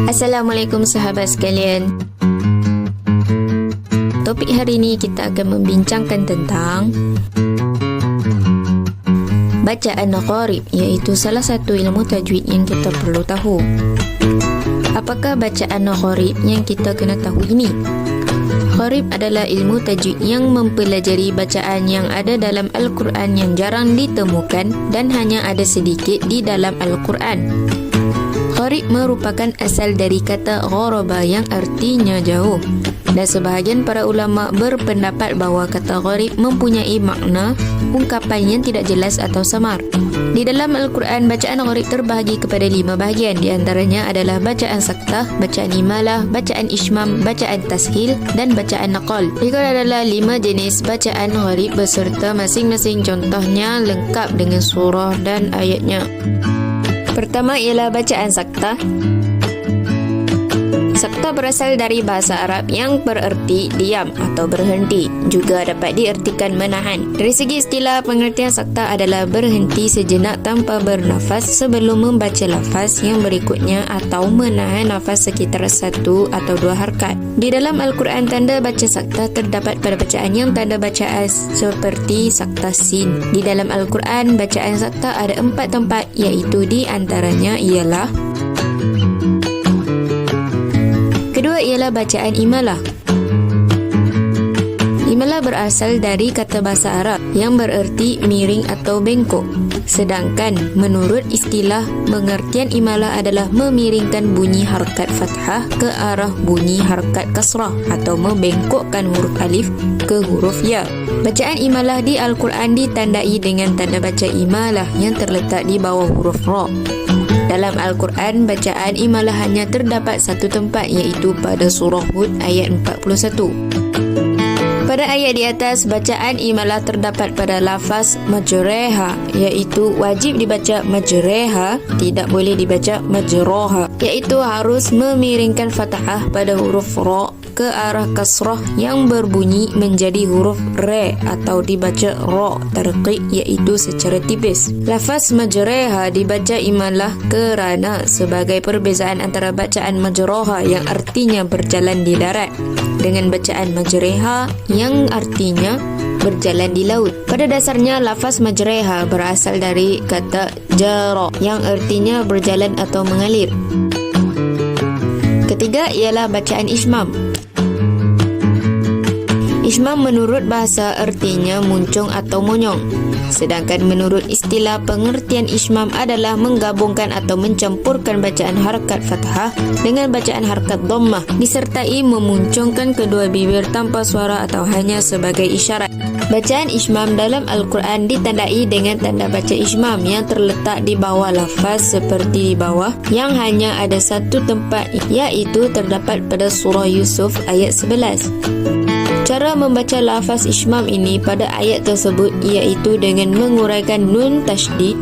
Assalamualaikum sahabat sekalian. Topik hari ini kita akan membincangkan tentang bacaan gharib, iaitu salah satu ilmu tajwid yang kita perlu tahu. Apakah bacaan gharib yang kita kena tahu ini? Gharib adalah ilmu tajwid yang mempelajari bacaan yang ada dalam Al-Quran yang jarang ditemukan dan hanya ada sedikit di dalam Al-Quran. Gharib merupakan asal dari kata gharaba yang artinya jauh, dan sebahagian para ulama berpendapat bahawa kata gharib mempunyai makna ungkapan yang tidak jelas atau samar. Di dalam Al-Quran, bacaan gharib terbahagi kepada 5 bahagian. Di antaranya adalah bacaan saktah, bacaan imalah, bacaan ishmam, bacaan tashil dan bacaan naqal. Berikut adalah 5 jenis bacaan gharib beserta masing-masing contohnya lengkap dengan surah dan ayatnya. Pertama ialah bacaan saktah. Saktah berasal dari bahasa Arab yang bererti diam atau berhenti. Juga dapat diartikan menahan. Dari segi istilah, pengertian saktah adalah berhenti sejenak tanpa bernafas sebelum membaca lafaz yang berikutnya atau menahan nafas sekitar 1 atau 2 harakat. Di dalam Al-Quran, tanda baca saktah terdapat pada bacaan yang tanda bacaan seperti saktah sin. Di dalam Al-Quran, bacaan saktah ada 4 tempat, iaitu di antaranya ialah: kedua ialah bacaan imalah. Imalah berasal dari kata bahasa Arab yang bererti miring atau bengkok. Sedangkan menurut istilah, pengertian imalah adalah memiringkan bunyi harakat fathah ke arah bunyi harakat kasrah atau membengkokkan huruf alif ke huruf ya. Bacaan imalah di Al-Quran ditandai dengan tanda baca imalah yang terletak di bawah huruf ra. Dalam Al-Quran, bacaan imalah hanya terdapat satu tempat, iaitu pada surah Hud ayat 41. Pada ayat di atas, bacaan imalah terdapat pada lafaz majreha, iaitu wajib dibaca majreha, tidak boleh dibaca majroha, iaitu harus memiringkan fathah pada huruf ra ke arah kasrah yang berbunyi menjadi huruf re atau dibaca ra tarqiq, iaitu secara tipis. Lafaz majreha dibaca imalah kerana sebagai perbezaan antara bacaan majroha yang artinya berjalan di darat dengan bacaan majreha yang artinya berjalan di laut. Pada dasarnya, lafaz majreha berasal dari kata jara yang artinya berjalan atau mengalir. Ketiga ialah bacaan ishmam. Ishmam menurut bahasa artinya muncung atau monyong. Sedangkan menurut istilah, pengertian ishmam adalah menggabungkan atau mencampurkan bacaan harakat fathah dengan bacaan harakat dhammah disertai memuncungkan kedua bibir tanpa suara atau hanya sebagai isyarat. Bacaan ishmam dalam Al-Quran ditandai dengan tanda baca ishmam yang terletak di bawah lafaz seperti di bawah, yang hanya ada satu tempat, iaitu terdapat pada surah Yusuf ayat 11. Cara membaca lafaz ishmam ini pada ayat tersebut iaitu dengan menguraikan nun tasydid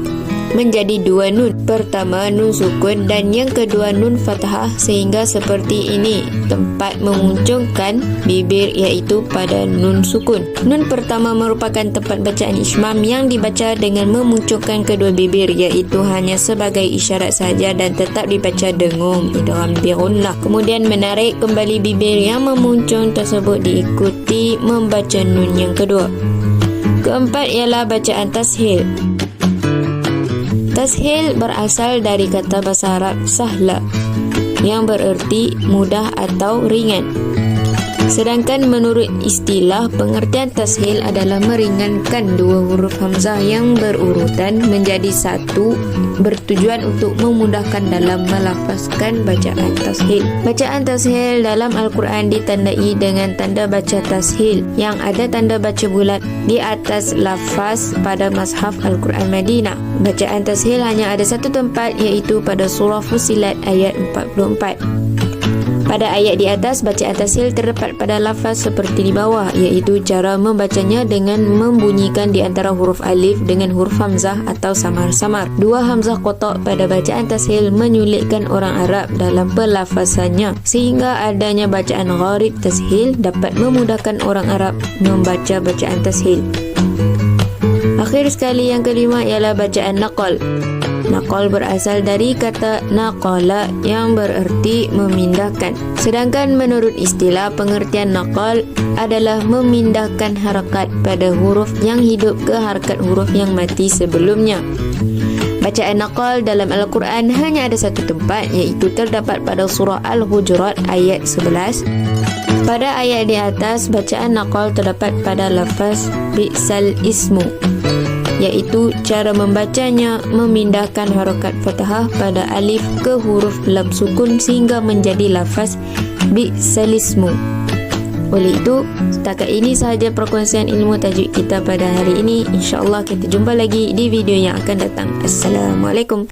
menjadi 2 nun. Pertama nun sukun dan yang kedua nun fathah, sehingga seperti ini tempat memuncungkan bibir iaitu pada nun sukun. Nun pertama merupakan tempat bacaan ishmam yang dibaca dengan memuncungkan kedua bibir, iaitu hanya sebagai isyarat saja dan tetap dibaca dengung idgham bi gunnah. Kemudian menarik kembali bibir yang memuncung tersebut diikuti membaca nun yang kedua. Keempat ialah bacaan tashil. Tashil berasal dari kata bahasa Arab sahla yang bererti mudah atau ringan. Sedangkan menurut istilah, pengertian tashil adalah meringankan 2 huruf hamzah yang berurutan menjadi 1, bertujuan untuk memudahkan dalam melafazkan bacaan tashil. Bacaan tashil dalam Al-Quran ditandai dengan tanda baca tashil yang ada tanda baca bulat di atas lafaz pada Mashaf Al-Quran Madinah. Bacaan tashil hanya ada satu tempat, iaitu pada surah Fussilat ayat 44. Pada ayat di atas, bacaan tashil terdapat pada lafaz seperti di bawah, iaitu cara membacanya dengan membunyikan di antara huruf alif dengan huruf hamzah atau samar-samar. 2 hamzah kotak pada bacaan tashil menyulitkan orang Arab dalam pelafazannya, sehingga adanya bacaan gharib tashil dapat memudahkan orang Arab membaca bacaan tashil. Akhir sekali, yang kelima ialah bacaan naqal. Naqal berasal dari kata naqala yang bererti memindahkan. Sedangkan menurut istilah, pengertian naqal adalah memindahkan harakat pada huruf yang hidup ke harakat huruf yang mati sebelumnya. Bacaan naqal dalam Al-Quran hanya ada satu tempat, iaitu terdapat pada surah Al-Hujurat ayat 11. Pada ayat di atas, bacaan naqal terdapat pada lafaz bi'sal ismu, iaitu cara membacanya memindahkan harakat fathah pada alif ke huruf lam sukun sehingga menjadi lafaz bi'sal ismu. Oleh itu, setakat ini sahaja perkongsian ilmu tajuk kita pada hari ini. InsyaAllah kita jumpa lagi di video yang akan datang. Assalamualaikum.